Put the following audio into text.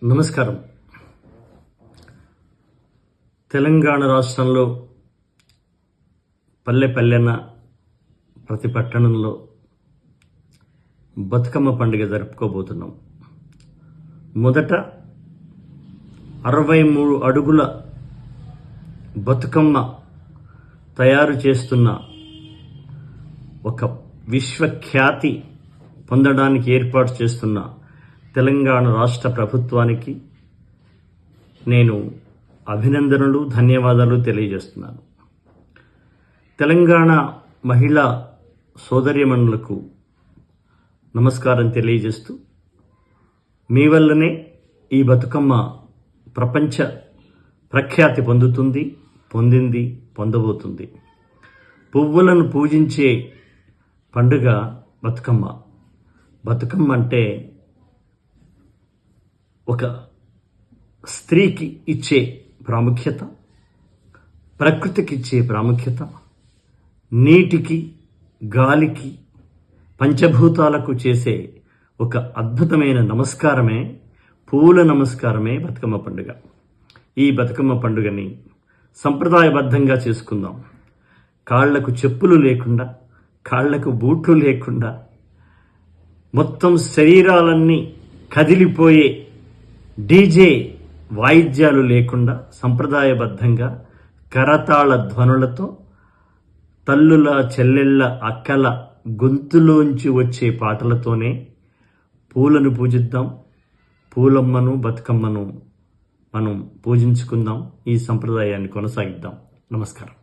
నమస్కారం. తెలంగాణ రాష్ట్రంలో పల్లెన ప్రతి పట్టణంలో బతుకమ్మ పండుగ జరుపుకోబోతున్నాం. మొదట 63 అడుగుల బతుకమ్మ తయారు చేస్తున్న ఒక విశ్వఖ్యాతి పొందడానికి ఏర్పాటు చేస్తున్న తెలంగాణ రాష్ట్ర ప్రభుత్వానికి నేను అభినందనలు, ధన్యవాదాలు తెలియజేస్తున్నాను. తెలంగాణ మహిళా సోదరీమణులకు నమస్కారం తెలియజేస్తూ, మీ వల్లనే ఈ బతుకమ్మ ప్రపంచ ప్రఖ్యాతి పొందింది, పొందబోతుంది. పువ్వులను పూజించే పండుగ బతుకమ్మ. బతుకమ్మ అంటే ఒక స్త్రీకి ఇచ్చే ప్రాముఖ్యత, ప్రకృతికి ఇచ్చే ప్రాముఖ్యత, నీటికి, గాలికి, పంచభూతాలకు చేసే ఒక అద్భుతమైన నమస్కారమే, పూల నమస్కారమే బతుకమ్మ పండుగ. ఈ బతుకమ్మ పండుగని సంప్రదాయబద్ధంగా చేసుకుందాం. కాళ్లకు చెప్పులు లేకుండా, కాళ్లకు బూట్లు లేకుండా, మొత్తం శరీరాలన్నీ కదిలిపోయే డీజే వాయిద్యాలు లేకుండా సంప్రదాయబద్ధంగా కరతాళ ధ్వనులతో తల్లుల, చెల్లెళ్ళ, అక్కల గొంతులోంచి వచ్చే పాటలతోనే పూలను పూజిద్దాం. పూలమ్మను, బతుకమ్మను మనం పూజించుకుందాం. ఈ సంప్రదాయాన్ని కొనసాగిద్దాం. నమస్కారం.